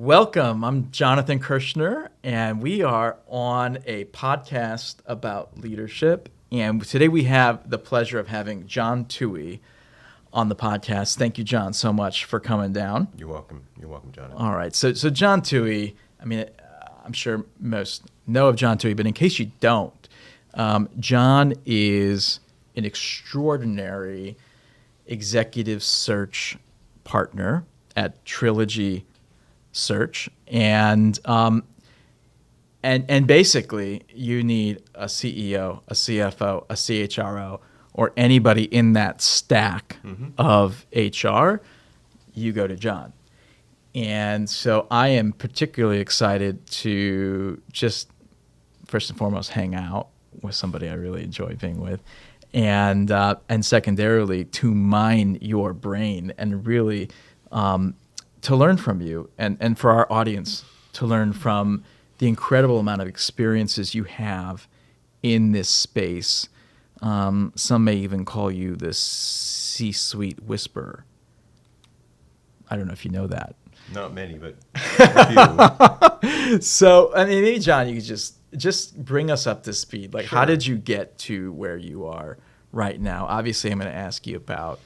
Welcome. I'm Jonathan Kirschner, and we are on a podcast about leadership. And today we have the pleasure of having John Touey on the podcast. Thank you, John, so much for coming down. You're welcome. You're welcome, Jonathan. All right. So John Touey, I'm sure most know of John Touey, but in case you don't, John is an extraordinary executive search partner at Trilogy Search, and basically you need a CEO, a CFO, a CHRO, or anybody in that stack of HR, you go to John. And so I am particularly excited to just first and foremost hang out with somebody I really enjoy being with, and secondarily to mine your brain and really to learn from you, and for our audience to learn from the incredible amount of experiences you have in this space. Some may even call you the C-suite whisperer. I don't know if you know that. Not many, but a few. So, maybe John, you could just bring us up to speed. Like, Sure. How did you get to where you are right now? Obviously, I'm going to ask you about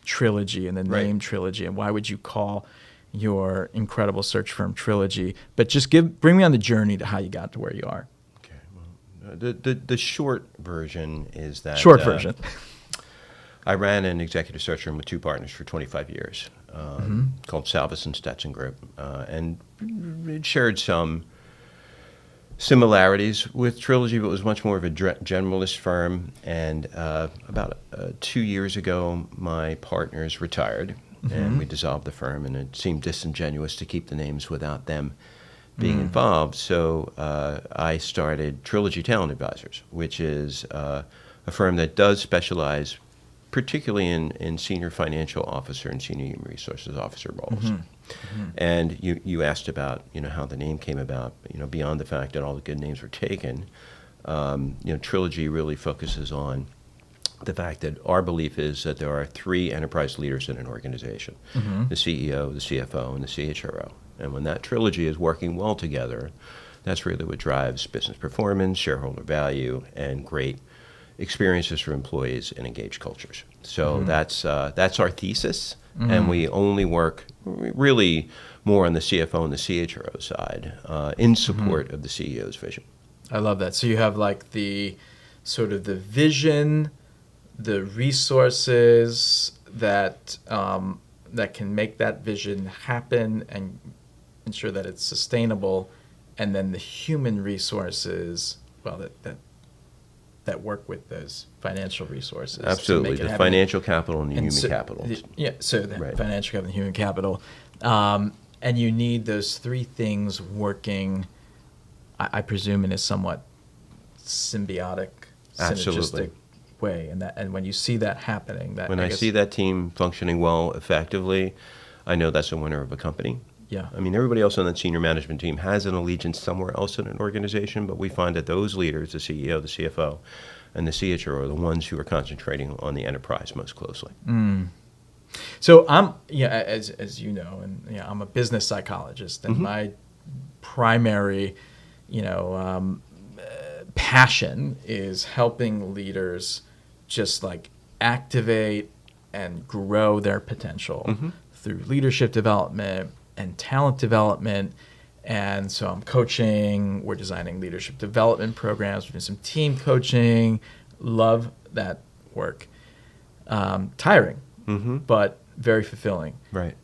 Trilogy and the name Trilogy, and why would you call your incredible search firm Trilogy? But just bring me on the journey to how you got to where you are. Okay. Well, the short version is that version. I ran an executive search firm with two partners for 25 years, called Salvis and Stetson Group, and it shared some similarities with Trilogy, but was much more of a generalist firm. And about 2 years ago, my partners retired, and we dissolved the firm, and it seemed disingenuous to keep the names without them being involved. So I started Trilogy Talent Advisors, which is a firm that does specialize particularly in senior financial officer and senior human resources officer roles. And you asked about how the name came about. Beyond the fact that all the good names were taken, Trilogy really focuses on the fact that our belief is that there are three enterprise leaders in an organization: the CEO, the CFO, and the CHRO. And when that trilogy is working well together, that's really what drives business performance, shareholder value, and great experiences for employees and engaged cultures. So that's our thesis, and we only work really more on the CFO and the CHRO side in support of the CEO's vision. I love that. So you have like the sort of the vision, the resources that can make that vision happen and ensure that it's sustainable, and then the human resources, that work with those financial resources. Absolutely, the financial capital and the human capital. Financial capital and human capital. And you need those three things working, I presume, in a somewhat symbiotic, synergistic way. And when you see that happening, I see that team functioning well, effectively, I know that's a winner of a company. Yeah. Everybody else on that senior management team has an allegiance somewhere else in an organization, but we find that those leaders, the CEO, the CFO, and the CHRO, are the ones who are concentrating on the enterprise most closely. So I'm, as you know, and I'm a business psychologist, and my primary, passion is helping leaders just like activate and grow their potential through leadership development and talent development. And so I'm coaching, we're designing leadership development programs, we're doing some team coaching. Love that work. Tiring, but very fulfilling. Right.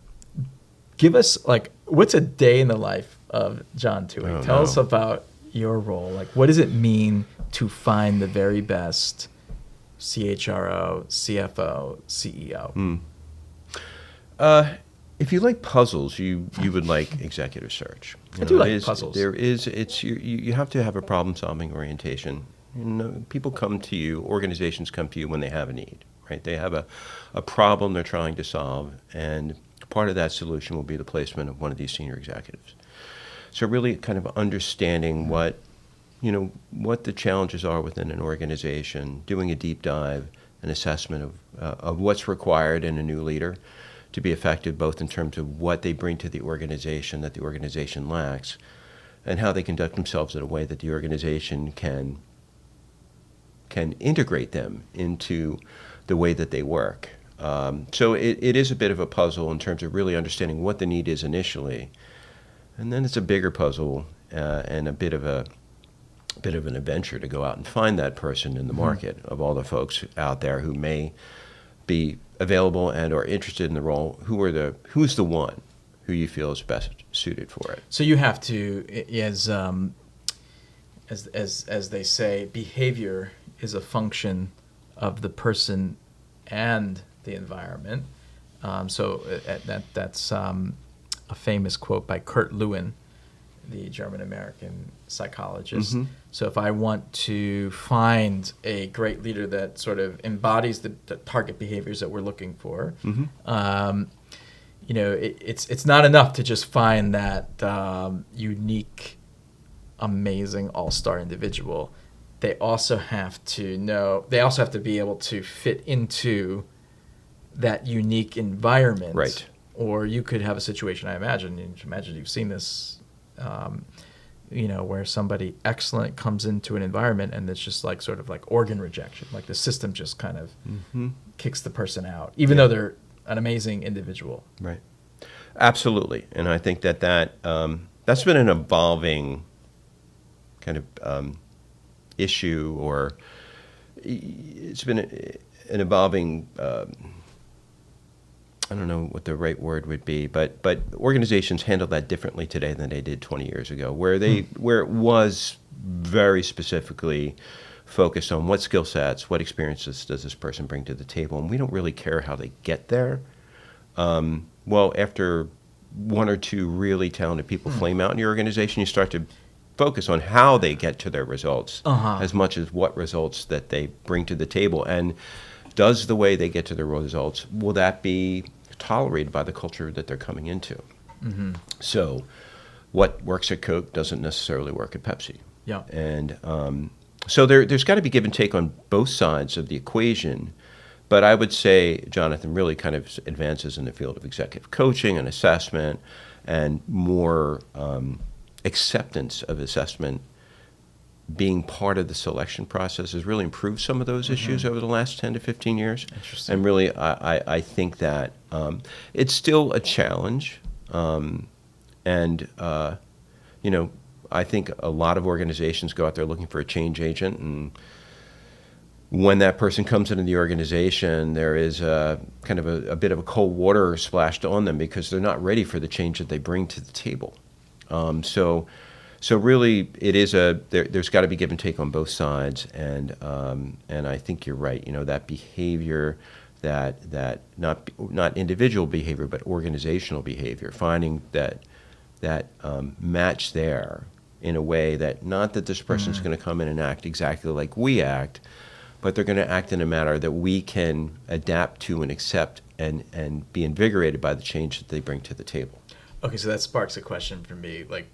Give us, what's a day in the life of John Touey? Tell us about your role. What does it mean to find the very best CHRO, CFO, CEO? If you like puzzles, you would like executive search. I do like puzzles. You have to have a problem-solving orientation. People come to you, organizations come to you when they have a need, right? They have a problem they're trying to solve, and part of that solution will be the placement of one of these senior executives. So really kind of understanding what the challenges are within an organization, doing a deep dive, an assessment of what's required in a new leader, to be effective, both in terms of what they bring to the organization that the organization lacks, and how they conduct themselves in a way that the organization can integrate them into the way that they work. So it is a bit of a puzzle in terms of really understanding what the need is initially, and then it's a bigger puzzle and a bit of an adventure to go out and find that person in the market of all the folks out there who may be available and or interested in the role. Who's the one who you feel is best suited for it? So you have to, as they say, behavior is a function of the person and the environment. That's a famous quote by Kurt Lewin, the German-American psychologist. So if I want to find a great leader that sort of embodies the target behaviors that we're looking for, it's not enough to just find that unique, amazing all-star individual. They also have to be able to fit into that unique environment. Right. Or you could have a situation, I imagine you've seen this, where somebody excellent comes into an environment and it's just like sort of like organ rejection. Like the system just kind of kicks the person out, even though they're an amazing individual. Right. Absolutely. And I think that's been an evolving kind of issue, or it's been an evolving I don't know what the right word would be, but organizations handle that differently today than they did 20 years ago, where it was very specifically focused on what skill sets, what experiences does this person bring to the table, and we don't really care how they get there. Well, after one or two really talented people flame out in your organization, you start to focus on how they get to their results as much as what results that they bring to the table. And does the way they get to their results, will that be tolerated by the culture that they're coming into? So what works at Coke doesn't necessarily work at Pepsi. Yeah. And so there's got to be give and take on both sides of the equation. But I would say Jonathan really kind of advances in the field of executive coaching and assessment, and more acceptance of assessment being part of the selection process has really improved some of those issues over the last 10 to 15 years. Interesting. And really, I think that it's still a challenge. I think a lot of organizations go out there looking for a change agent, and when that person comes into the organization, there is a bit of a cold water splashed on them because they're not ready for the change that they bring to the table. So really, it is there's got to be give and take on both sides, and I think you're right. That behavior, that not individual behavior, but organizational behavior, finding that match there in a way that not that this person's going to come in and act exactly like we act, but they're going to act in a manner that we can adapt to and accept and be invigorated by the change that they bring to the table. Okay, so that sparks a question for me. Like,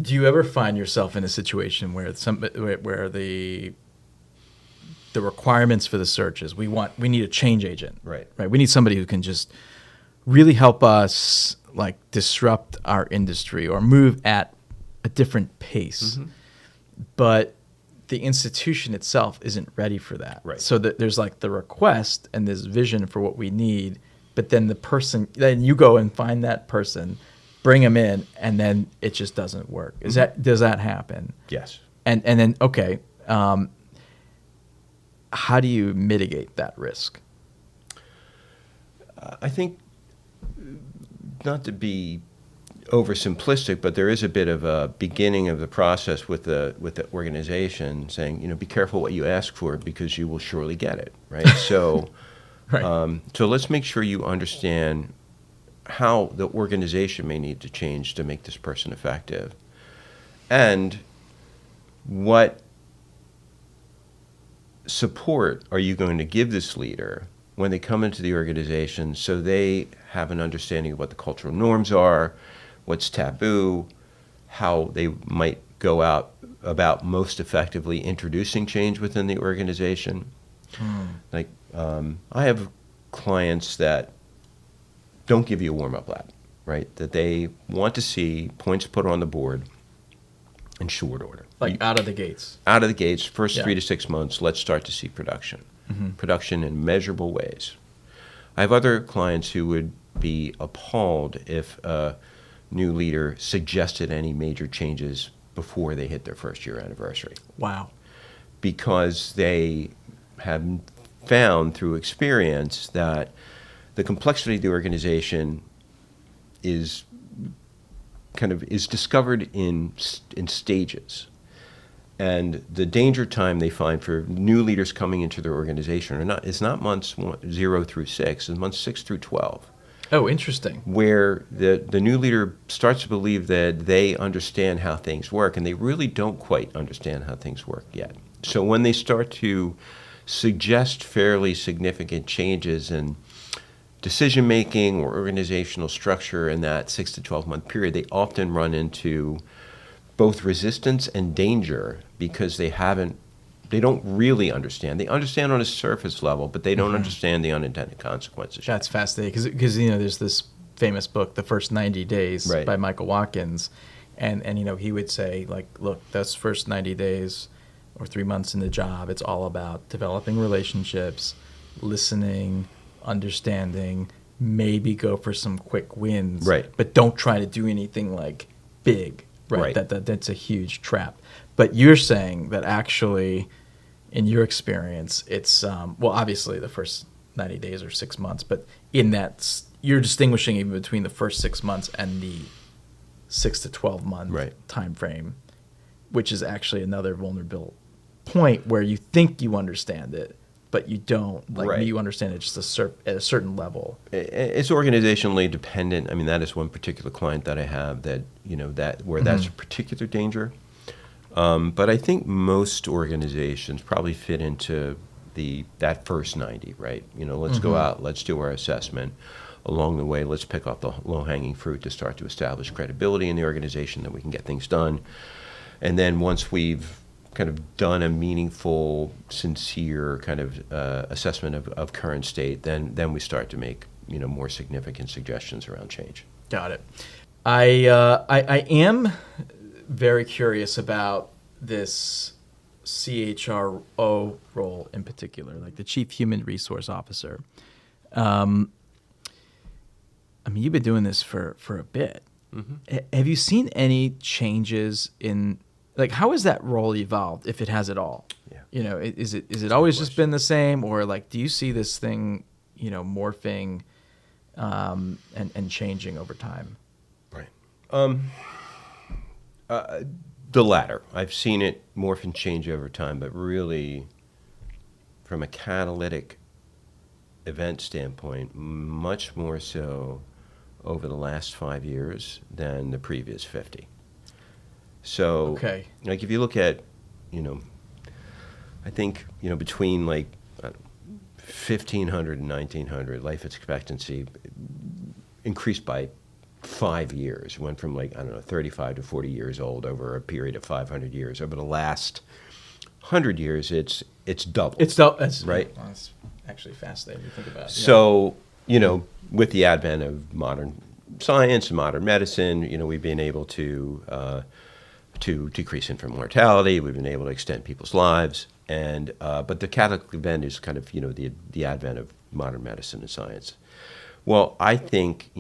do you ever find yourself in a situation where the requirements for the search is we need a change agent, right? We need somebody who can just really help us like disrupt our industry or move at a different pace, but the institution itself isn't ready for that. Right. So there's like the request and this vision for what we need, but then then you go and find that person, bring them in, and then it just doesn't work. Does that happen? Yes. And then, okay, how do you mitigate that risk? I think, not to be oversimplistic, but there is a bit of a beginning of the process with the organization saying, be careful what you ask for because you will surely get it, right? So, right. So let's make sure you understand how the organization may need to change to make this person effective, and what support are you going to give this leader when they come into the organization so they have an understanding of what the cultural norms are, what's taboo, how they might go out about most effectively introducing change within the organization. Like, I have clients that don't give you a warm-up lap, right? That they want to see points put on the board in short order. Like out of the gates. Out of the gates, first Yeah. 3 to 6 months, let's start to see production. Mm-hmm. Production in measurable ways. I have other clients who would be appalled if a new leader suggested any major changes before they hit their first year anniversary. Wow. Because they have found through experience that the complexity of the organization is discovered in stages. And the danger time they find for new leaders coming into their organization is not months 0 through 6, it's months 6 through 12. Oh, interesting. Where the new leader starts to believe that they understand how things work, and they really don't quite understand how things work yet. So when they start to suggest fairly significant changes in decision-making or organizational structure in that 6 to 12-month period, they often run into both resistance and danger because they don't really understand. They understand on a surface level, but they don't understand the unintended consequences. That's fascinating because there's this famous book, The First 90 Days, Right. by Michael Watkins, and he would say, like, look, those first 90 days or 3 months in the job, it's all about developing relationships, listening, understanding, maybe go for some quick wins, Right. but don't try to do anything like big, right? Right. That's a huge trap. But you're saying that actually, in your experience, it's obviously the first 90 days or 6 months, but in that you're distinguishing even between the first 6 months and the 6 to 12 month Right. time frame, which is actually another vulnerable point where you think you understand it, but you don't. Like, Right. you understand it just at a certain level. It's organizationally dependent. I mean, that is one particular client that I have that that's a particular danger. But I think most organizations probably fit into that first 90, right? Let's go out, let's do our assessment. Along the way, let's pick off the low-hanging fruit to start to establish credibility in the organization that we can get things done. And then once we've kind of done a meaningful, sincere kind of assessment of current state, then we start to make more significant suggestions around change. Got it. I am very curious about this CHRO role in particular, like the Chief Human Resource Officer. I mean, you've been doing this for a bit. Mm-hmm. Have you seen any changes in, like, how has that role evolved, if it has at all? Yeah. Is it always just been the same, or like, do you see this thing, morphing and changing over time? Right. The latter. I've seen it morph and change over time, but really, from a catalytic event standpoint, much more so over the last 5 years than the previous 50. So, okay. Like, if you look at, I think, between like 1500 and 1900, life expectancy increased by 5 years. Went from 35 to 40 years old over a period of 500 years. Over the last 100 years, it's doubled. It's doubled, right? Well, that's actually fascinating to think about. So, with the advent of modern science and modern medicine, we've been able to decrease infant mortality. We've been able to extend people's lives, and but the catalytic event is kind of the advent of modern medicine and science. Well, I think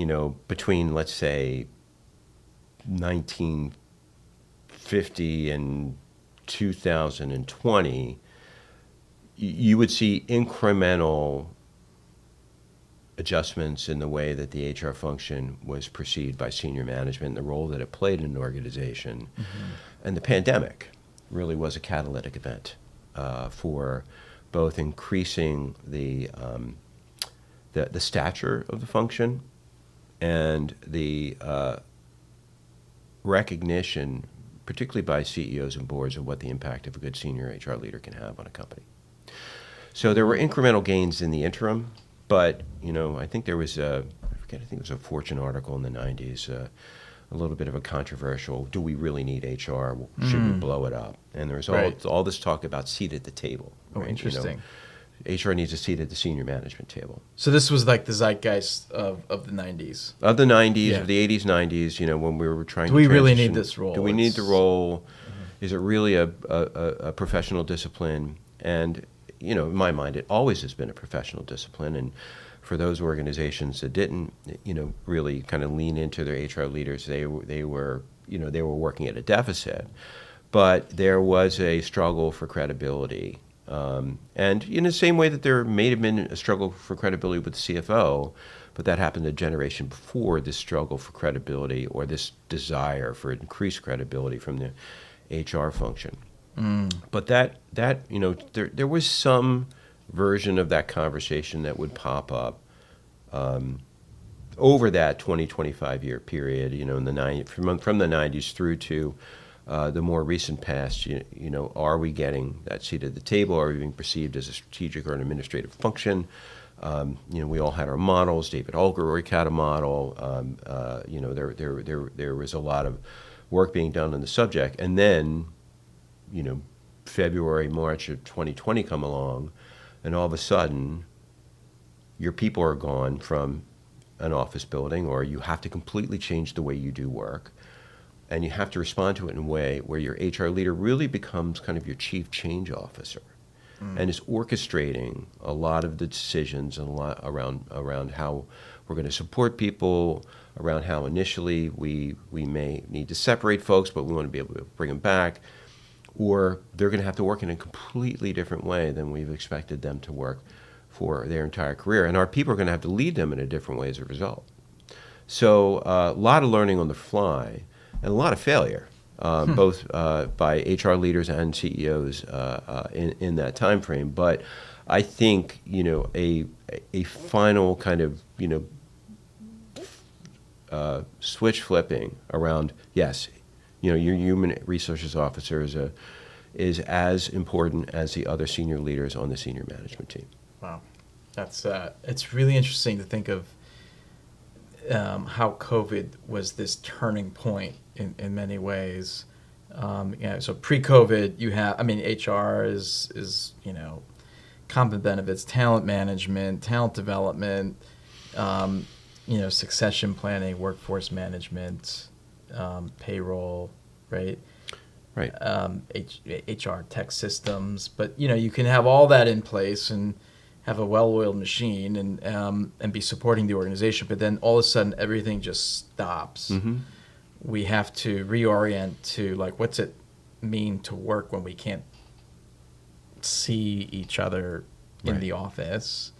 between, let's say, 1950 and 2020, you would see incremental adjustments in the way that the HR function was perceived by senior management and the role that it played in an organization. Mm-hmm. And the pandemic really was a catalytic event for both increasing the stature of the function and the recognition, particularly by CEOs and boards, of what the impact of a good senior HR leader can have on a company. So there were incremental gains in the interim, but I think there was I think it was a Fortune article in the 90s, a little bit of a controversial, do we really need HR? Should we blow it up? And there was all this talk about seat at the table. Oh, right? interesting. HR needs a seat at the senior management table. So this was like the zeitgeist of the 90s. Of the 90s, Yeah. of the 80s, 90s, when we were trying Do to we really transition, need this role? Do we need the role? Is it really a professional discipline? And, in my mind, it always has been a professional discipline. And for those organizations that didn't, really kind of lean into their HR leaders, they were working at a deficit. But there was a struggle for credibility. And in the same way that there may have been a struggle for credibility with the CFO, but that happened a generation before this struggle for credibility or this desire for increased credibility from the HR function. But that there was some version of that conversation that would pop up over that 25 year period, in the from the 90s through to the more recent past. Are we getting that seat at the table? Are we being perceived as a strategic or an administrative function? We all had our models. David Holger had a model. There was a lot of work being done on the subject, and then, February, March of 2020 come along, and all of a sudden, your people are gone from an office building, or you have to completely change the way you do work, and you have to respond to it in a way where your HR leader really becomes kind of your chief change officer, and is orchestrating a lot of the decisions and a lot around how we're going to support people, around how initially we may need to separate folks, but we want to be able to bring them back, or they're going to have to work in a completely different way than we've expected them to work for their entire career. And our people are going to have to lead them in a different way as a result. So a lot of learning on the fly and a lot of failure, both by HR leaders and CEOs in that time frame. But I think, a final kind of, switch flipping around, yes, your human resources officer is as important as the other senior leaders on the senior management team. Wow. It's really interesting to think of how COVID was this turning point in many ways. So pre-COVID, HR is comp and benefits, talent management, talent development, succession planning, workforce management, payroll, right? Right. HR tech systems, but you can have all that in place and have a well-oiled machine and be supporting the organization, but then all of a sudden everything just stops. Mm-hmm. We have to reorient to what's it mean to work when we can't see each other in the office,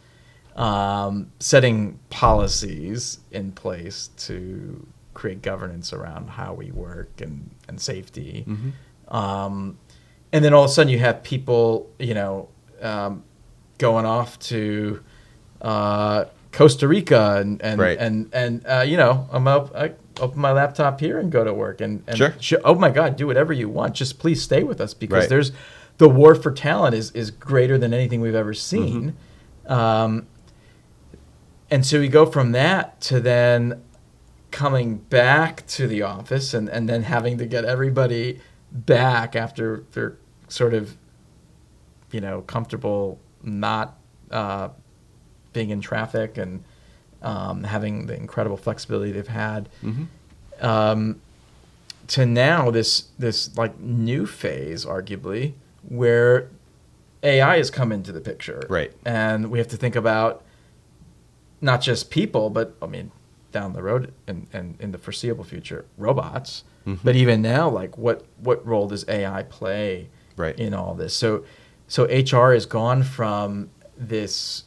setting policies in place to create governance around how we work and safety. Mm-hmm. And then all of a sudden you have people, going off to Costa Rica and Right. I open my laptop here and go to work and Sure. oh my God, do whatever you want. Just please stay with us because Right. there's the war for talent is greater than anything we've ever seen. Mm-hmm. And so we go from that to then coming back to the office and then having to get everybody back after they're sort of, comfortable not being in traffic and having the incredible flexibility they've had. Mm-hmm. To now this new phase, arguably, where AI has come into the picture. Right. And we have to think about not just people, but down the road and in the foreseeable future, robots. Mm-hmm. But even now, what role does AI play in all this? So HR has gone from this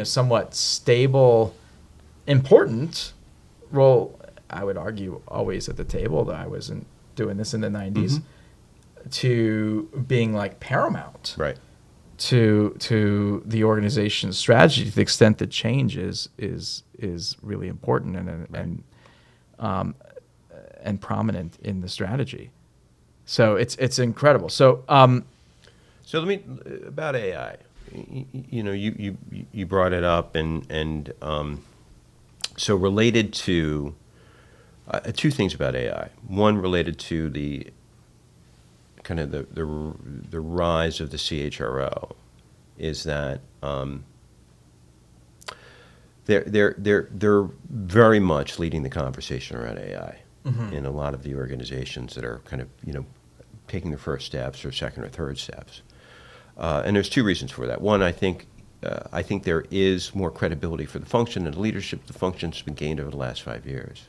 somewhat stable, important role, I would argue always at the table, though I wasn't doing this in the 90s, to being paramount to the organization's strategy, to the extent that change is really important and prominent in the strategy. So it's incredible. So let me about AI. You brought it up, and so related to two things about AI. One related to the kind of the rise of the CHRO, is that they're very much leading the conversation around AI in a lot of the organizations that are kind of, taking the first steps or second or third steps. And there's two reasons for that. One, I think there is more credibility for the function, and the leadership of the function has been gained over the last 5 years.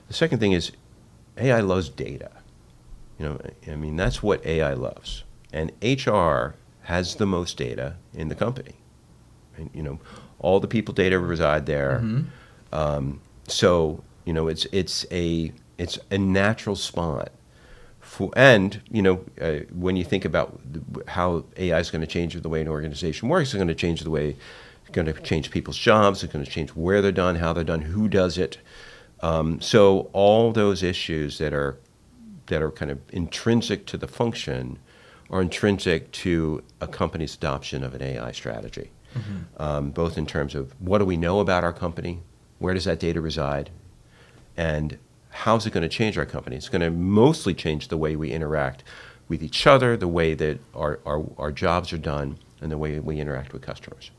The second thing is AI loves data. That's what AI loves. And HR has the most data in the company. And, all the people data reside there. So, it's a natural spot. When you think about how AI is going to change the way an organization works, it's going to change the way, it's going to change people's jobs, it's going to change where they're done, how they're done, who does it. So all those issues that are kind of intrinsic to the function are intrinsic to a company's adoption of an AI strategy, both in terms of what do we know about our company, where does that data reside, and how's it going to change our company? It's going to mostly change the way we interact with each other, the way that our jobs are done, and the way we interact with customers.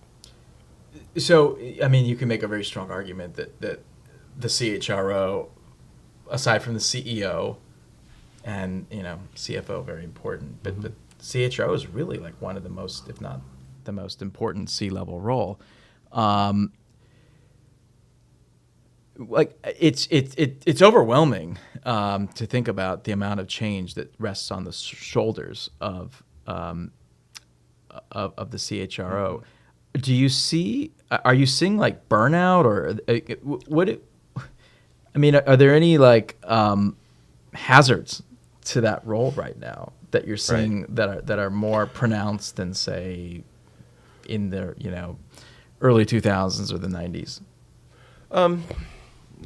So, you can make a very strong argument that the CHRO, aside from the CEO and, CFO, very important, but the CHRO is really like one of the most, if not the most important C-level role. It's overwhelming to think about the amount of change that rests on the shoulders of the CHRO. Are you seeing like burnout, or are there any like hazards to that role right now that you're seeing that are more pronounced than, say, in the early 2000s or the 90s?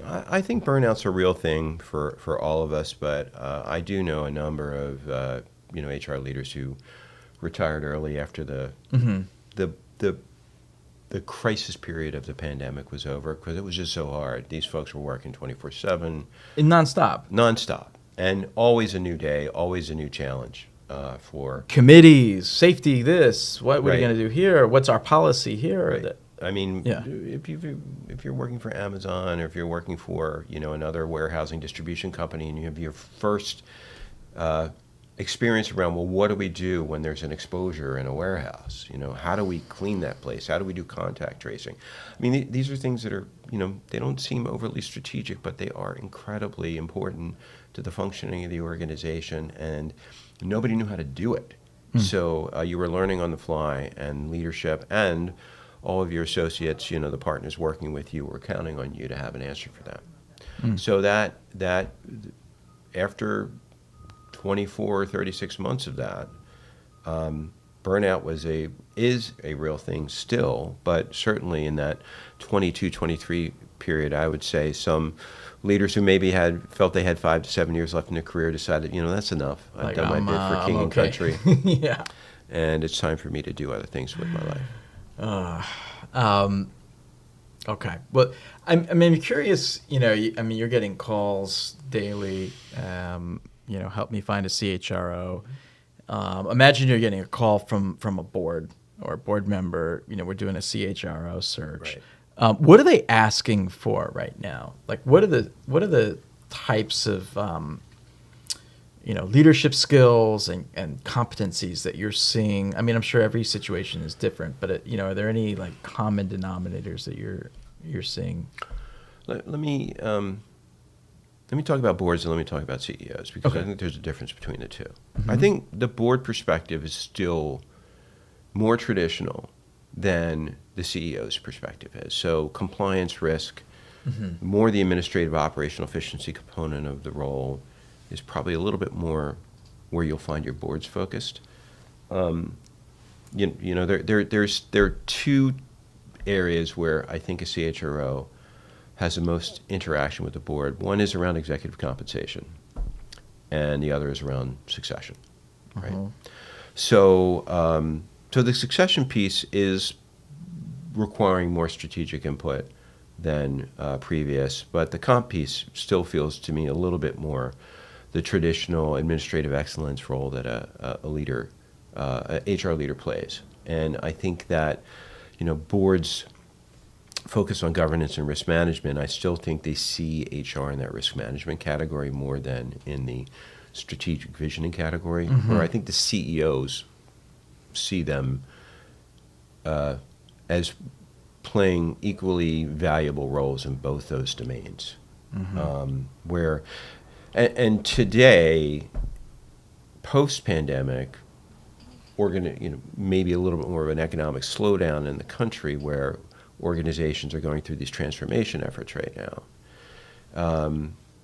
I think burnout's a real thing for all of us, but I do know a number of HR leaders who retired early after the crisis period of the pandemic was over, because it was just so hard. These folks were working 24/7, nonstop, and always a new day, always a new challenge for committees, safety. What are we going to do here? What's our policy here? Right. If you're working for Amazon, or if you're working for another warehousing distribution company, and you have your first experience around, well, what do we do when there's an exposure in a warehouse? How do we clean that place? How do we do contact tracing? These are things that are they don't seem overly strategic, but they are incredibly important to the functioning of the organization, and nobody knew how to do it. So you were learning on the fly, and leadership and all of your associates, the partners working with you, were counting on you to have an answer for them. So that after 24, 36 months of that, burnout is a real thing still, but certainly in that 22, 23 period, I would say some leaders who maybe felt they had 5 to 7 years left in their career decided, that's enough. I've done my bit for king and country. Yeah. And it's time for me to do other things with my life. Okay. Well, I'm curious, you're getting calls daily, help me find a CHRO. Imagine you're getting a call from a board or a board member, we're doing a CHRO search. Right. What are they asking for right now? Like, what are the types of, leadership skills and competencies that you're seeing? I'm sure every situation is different, but are there any like common denominators that you're seeing? Let me talk about boards, and let me talk about CEOs, because I think there's a difference between the two. I think the board perspective is still more traditional than the CEO's perspective is. So compliance, risk, more the administrative operational efficiency component of the role is probably a little bit more where you'll find your boards focused. There are two areas where I think a CHRO has the most interaction with the board. One is around executive compensation, and the other is around succession. Right. So the succession piece is requiring more strategic input than previous, but the comp piece still feels to me a little bit more the traditional administrative excellence role that a HR leader plays. And I think that, boards focus on governance and risk management. I still think they see HR in that risk management category more than in the strategic visioning category, where I think the CEOs see them as playing equally valuable roles in both those domains. And today, post-pandemic, we're going to, maybe a little bit more of an economic slowdown in the country where organizations are going through these transformation efforts right now.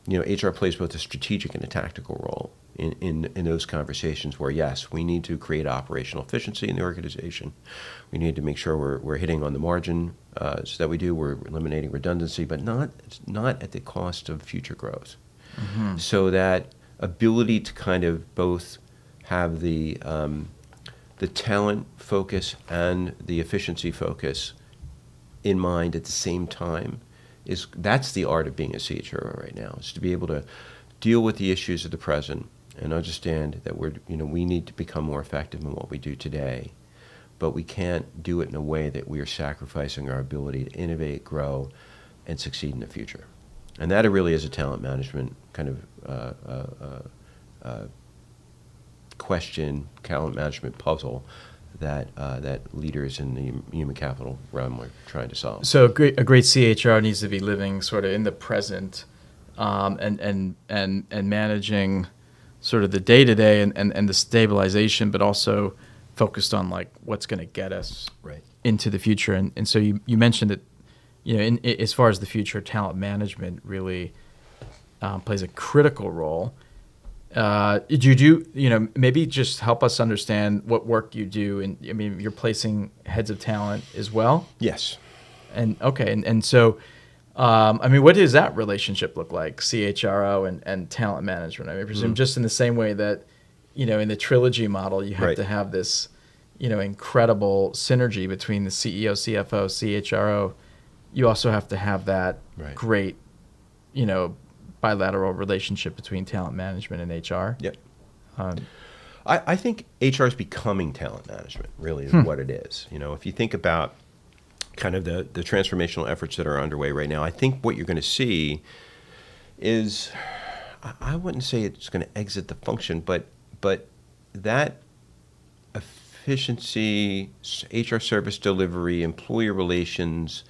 HR plays both a strategic and a tactical role in those conversations where, yes, we need to create operational efficiency in the organization. We need to make sure we're hitting on the margin so that we're eliminating redundancy, but not at the cost of future growth. So that ability to kind of both have the talent focus and the efficiency focus in mind at the same time that's the art of being a CHRO right now, is to be able to deal with the issues of the present and understand that we need to become more effective in what we do today, but we can't do it in a way that we are sacrificing our ability to innovate, grow, and succeed in the future. And that really is a talent management kind of question, talent management puzzle that leaders in the human capital realm are trying to solve. So a great CHRO needs to be living sort of in the present, and managing sort of the day-to-day and the stabilization, but also focused on like what's going to get us into the future. And so you mentioned that, as far as the future, talent management really plays a critical role. Maybe just help us understand what work you do. And I mean, you're placing heads of talent as well? Yes. And so, what does that relationship look like, CHRO and talent management? I presume just in the same way that, in the Trilogy model, you have to have this, incredible synergy between the CEO, CFO, CHRO. You also have to have that great, bilateral relationship between talent management and HR. Yep. I think HR is becoming talent management, really, is what it is. If you think about kind of the transformational efforts that are underway right now, I think what you're going to see is, I wouldn't say it's going to exit the function, but that efficiency, HR service delivery, employee relations,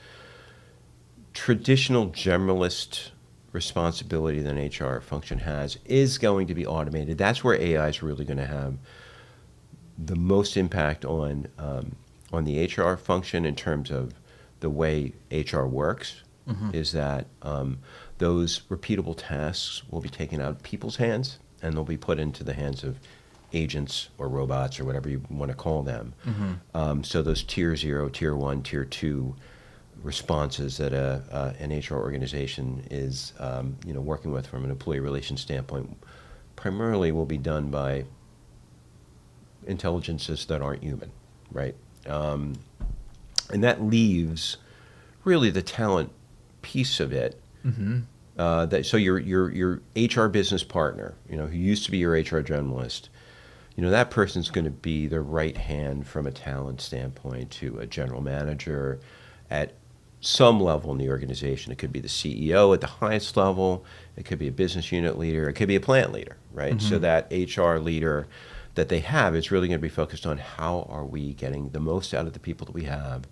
traditional generalist responsibility that an HR function has is going to be automated. That's where AI is really going to have the most impact on the HR function in terms of the way HR works, is that those repeatable tasks will be taken out of people's hands and they'll be put into the hands of agents or robots or whatever you want to call them. So those tier 0, tier 1, tier 2 responses that an HR organization is working with from an employee relations standpoint primarily will be done by intelligences that aren't human, right? And that leaves really the talent piece of it. So your HR business partner, who used to be your HR generalist, that person's going to be the right hand from a talent standpoint to a general manager at some level in the organization. It could be the CEO at the highest level. It could be a business unit leader. It could be a plant leader, right? So that HR leader that they have is really going to be focused on how are we getting the most out of the people that we have?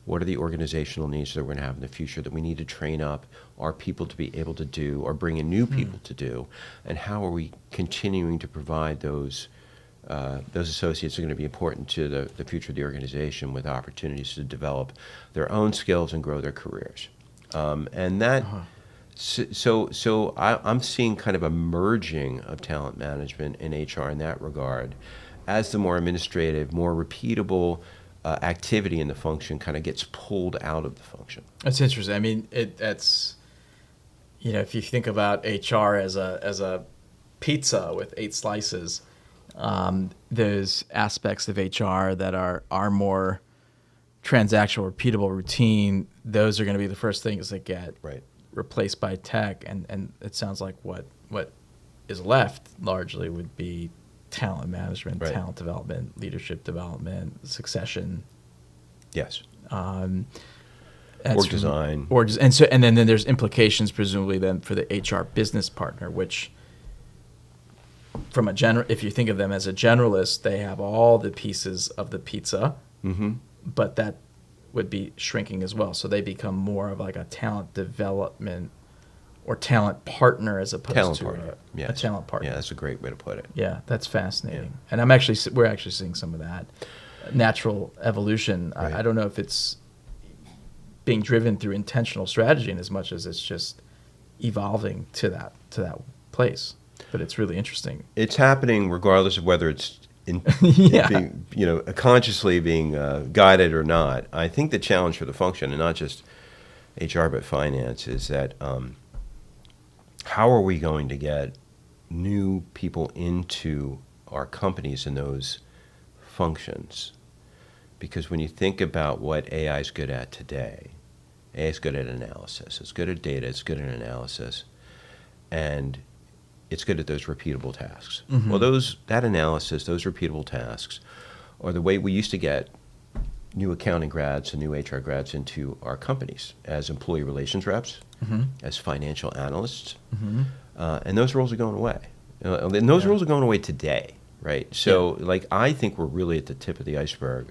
What are the organizational needs that we're going to have in the future that we need to train up our people to be able to do or bring in new people to do? And how are we continuing to provide those associates are going to be important to the future of the organization with opportunities to develop their own skills and grow their careers. And that, so I'm seeing kind of a merging of talent management and HR in that regard as the more administrative, more repeatable activity in the function kind of gets pulled out of the function. That's interesting. I mean, that's, if you think about HR as a pizza with 8 slices, there's aspects of HR that are more transactional, repeatable, routine. Those are going to be the first things that get replaced by tech, and it sounds like what is left largely would be talent management, Right. talent development, leadership development, succession. Yes. That's Org design. And then there's implications presumably then for the HR business partner, which from if you think of them as a generalist, they have all the pieces of the pizza, but that would be shrinking as well. So they become more of like a talent development or talent partner as opposed to a talent partner. Yeah, that's a great way to put it. Yeah, that's fascinating. And we're actually seeing some of that natural evolution. Right. I don't know if it's being driven through intentional strategy in as much as it's just evolving to that place. But it's really interesting. It's happening regardless of whether it's being, consciously being guided or not. I think the challenge for the function, and not just HR but finance, is that how are we going to get new people into our companies in those functions? Because when you think about what AI is good at today, AI is good at analysis. It's good at data. It's good at analysis. And it's good at those repeatable tasks. Well, that analysis, those repeatable tasks, are the way we used to get new accounting grads and new HR grads into our companies as employee relations reps, as financial analysts, and those roles are going away. And those roles are going away today, right? So, I think we're really at the tip of the iceberg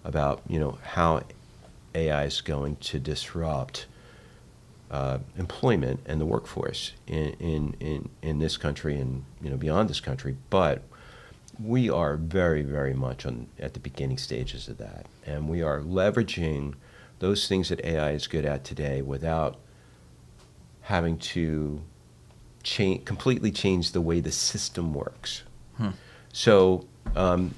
about how AI is going to disrupt employment and the workforce in this country and beyond this country, but we are very, very much at the beginning stages of that, and we are leveraging those things that AI is good at today without having to completely change the way the system works. So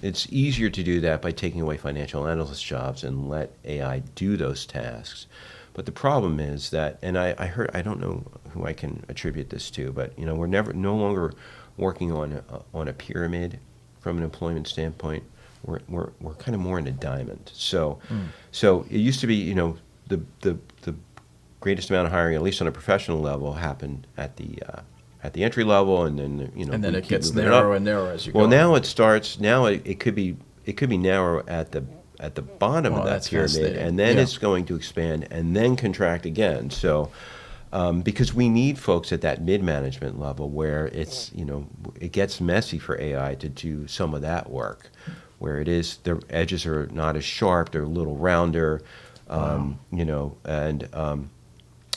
it's easier to do that by taking away financial analyst jobs and let AI do those tasks. But the problem is that, and I don't know who I can attribute this to, but we're no longer working on a pyramid from an employment standpoint. We're kind of more in a diamond. So it used to be the greatest amount of hiring, at least on a professional level, happened at the entry level, and then and then it gets narrower and narrower as you go. Well, now it starts. Now it could be narrow at the bottom of that pyramid, and then it's going to expand and then contract again. So, because we need folks at that mid-management level where it's it gets messy for AI to do some of that work, where their edges are not as sharp, they're a little rounder,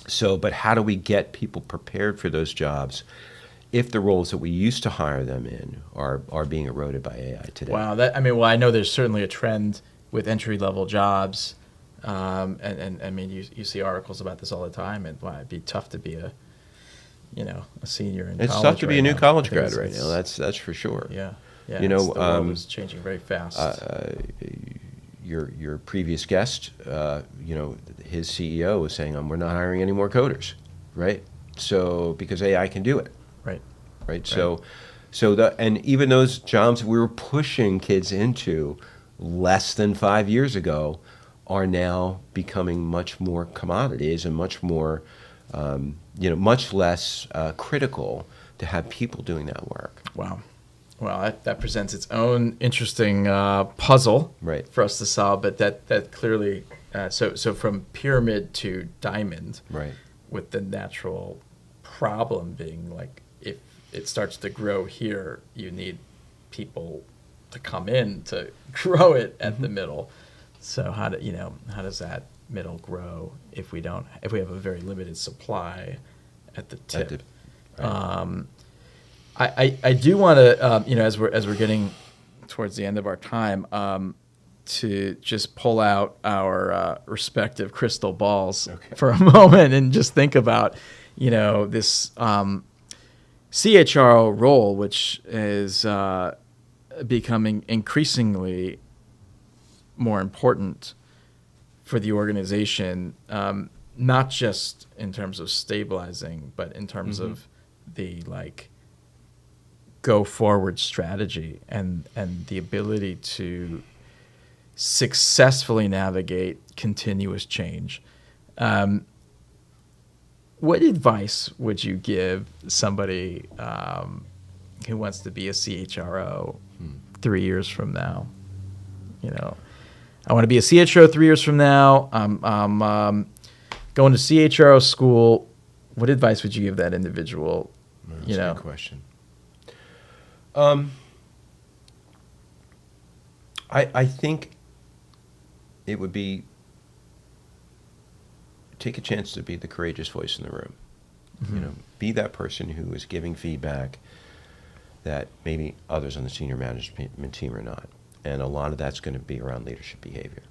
So, but how do we get people prepared for those jobs if the roles that we used to hire them in are being eroded by AI today? Wow, I know there's certainly a trend with entry-level jobs, and I mean, you see articles about this all the time, and it'd be tough to be a senior in college. It's tough to be a new college grad right now. That's for sure. Yeah. The world is changing very fast. Your previous guest, his CEO was saying, "We're not hiring any more coders," right? So because AI can do it, right. So and even those jobs we were pushing kids into less than 5 years ago are now becoming much more commodities and much more, much less critical to have people doing that work. Wow. Well, that presents its own interesting puzzle for us to solve, but that clearly, so from pyramid to diamond, with the natural problem being like if it starts to grow here, you need people to come in to grow it at the middle. So how does that middle grow if we have a very limited supply at the tip? I do want to, as we're getting towards the end of our time, to just pull out our respective crystal balls for a moment and just think about, this CHRO role, which is becoming increasingly more important for the organization, not just in terms of stabilizing, but in terms of the go forward strategy and the ability to successfully navigate continuous change. What advice would you give somebody who wants to be a CHRO 3 years from now? You know, I want to be a CHRO 3 years from now. I'm going to CHRO school. What advice would you give that individual? That's a good question. I think it would be take a chance to be the courageous voice in the room. You know, be that person who is giving feedback that maybe others on the senior management team are not. And a lot of that's going to be around leadership behavior.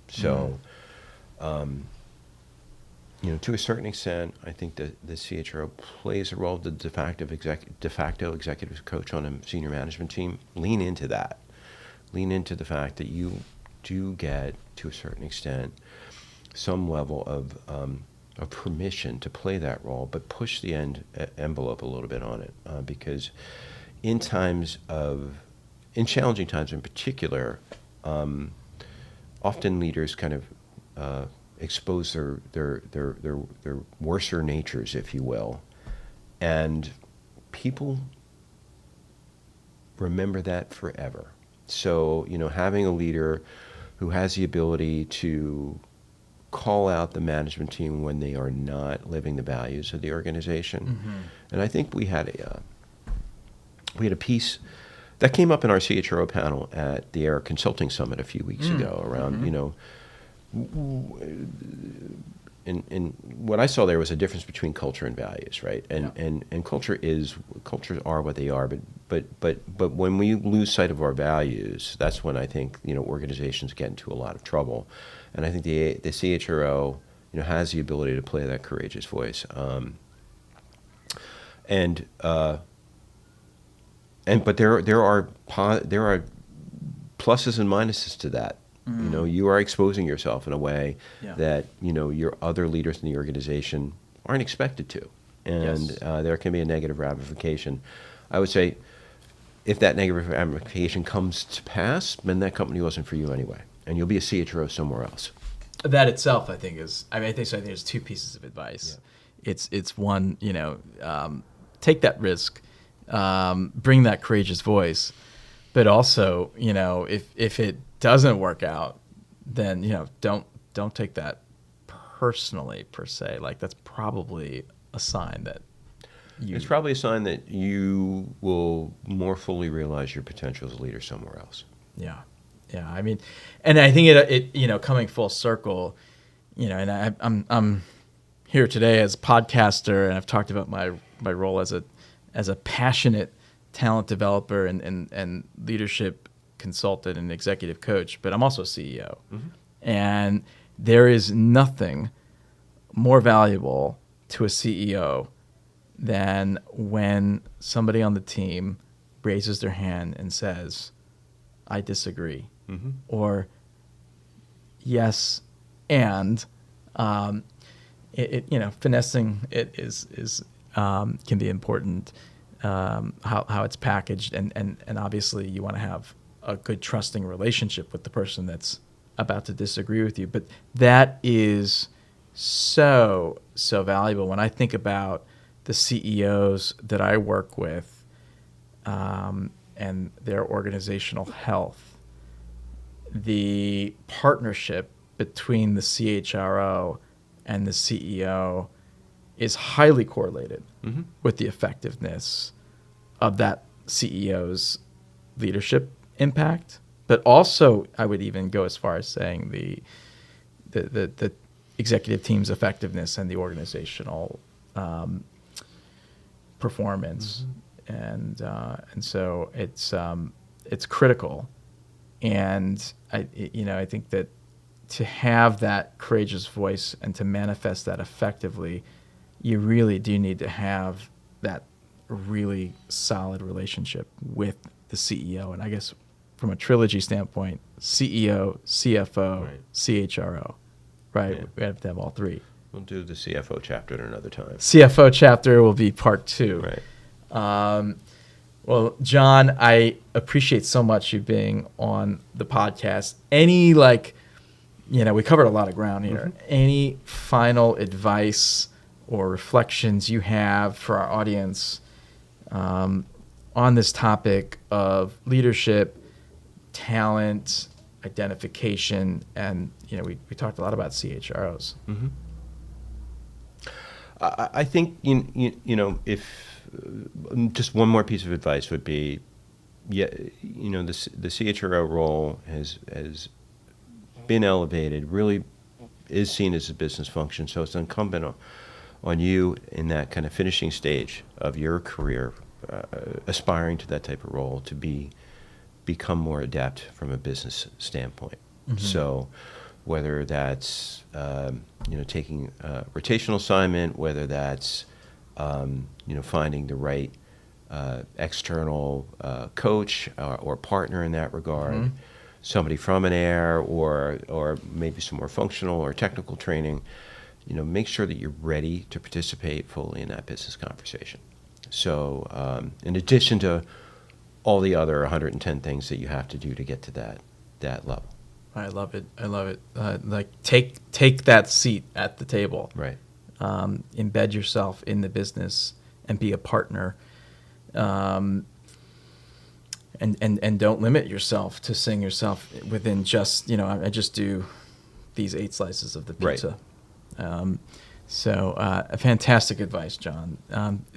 So, you know, to a certain extent, I think that the CHRO plays a role, the de facto executive coach on a senior management team. Lean into that. Lean into the fact that you do get, to a certain extent, some level of permission to play that role, but push the envelope a little bit on it, because in challenging times in particular, often leaders kind of expose their worser natures, if you will, and people remember that forever. So, you know, having a leader who has the ability to call out the management team when they are not living the values of the organization. And I think we had a piece that came up in our CHRO panel at the AIIR Consulting Summit a few weeks ago around, you know, and what I saw there was a difference between culture and values, right? And cultures are what they are, but when we lose sight of our values, that's when I think, you know, organizations get into a lot of trouble. And I think the CHRO, you know, has the ability to play that courageous voice. But there are pluses and minuses to that. You know, you are exposing yourself in a way that, you know, your other leaders in the organization aren't expected to. And there can be a negative ramification. I would say if that negative ramification comes to pass, then that company wasn't for you anyway. And you'll be a CHRO somewhere else. That itself, I think, I think there's two pieces of advice. Yeah. It's one, you know, take that risk, bring that courageous voice, but also, you know, if it doesn't work out, then, you know, don't take that personally per se. Like, that's probably a sign that it's probably a sign that you will more fully realize your potential as a leader somewhere else. Yeah. Yeah. I mean, and I think it you know, coming full circle, you know, and I'm here today as a podcaster, and I've talked about my role as a passionate talent developer and leadership consultant and executive coach, but I'm also a CEO. And there is nothing more valuable to a CEO than when somebody on the team raises their hand and says, I disagree, or yes, and you know, finessing it is can be important. How it's packaged, and obviously you want to have a good trusting relationship with the person that's about to disagree with you. But that is so valuable. When I think about the CEOs that I work with and their organizational health, the partnership between the CHRO and the CEO is highly correlated with the effectiveness of that CEO's leadership impact. But also, I would even go as far as saying the executive team's effectiveness and the organizational performance, and so it's critical. And I think that to have that courageous voice and to manifest that effectively, you really do need to have that really solid relationship with the CEO. And I guess from a Trilogy standpoint, CEO, CFO, CHRO, right? Yeah. We have to have all three. We'll do the CFO chapter at another time. CFO chapter will be part 2. Right. Well, John, I appreciate so much you being on the podcast. Any, we covered a lot of ground here. Any final advice or reflections you have for our audience on this topic of leadership, talent, identification, and we talked a lot about CHROs. Mm-hmm. I think if just one more piece of advice would be, the CHRO role has been elevated, really is seen as a business function. So it's incumbent on you in that kind of finishing stage of your career, aspiring to that type of role, to become more adept from a business standpoint. Mm-hmm. So whether that's taking a rotational assignment, whether that's finding the right external coach or partner in that regard, mm-hmm. somebody from an AIIR or maybe some more functional or technical training, make sure that you're ready to participate fully in that business conversation. So in addition to all the other 110 things that you have to do to get to that level. I love it. Like take that seat at the table. Right. Embed yourself in the business and be a partner. And don't limit yourself to seeing yourself within just, I just do these 8 slices of the pizza. Right. So fantastic advice, John.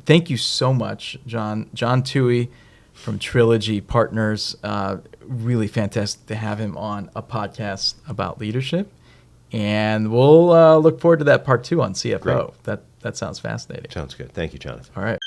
Thank you so much, John. John Touey from Trilogy Partners. Really fantastic to have him on a podcast about leadership. And we'll look forward to that part 2 on CFO. Great. That sounds fascinating. Sounds good. Thank you, Jonathan. All right.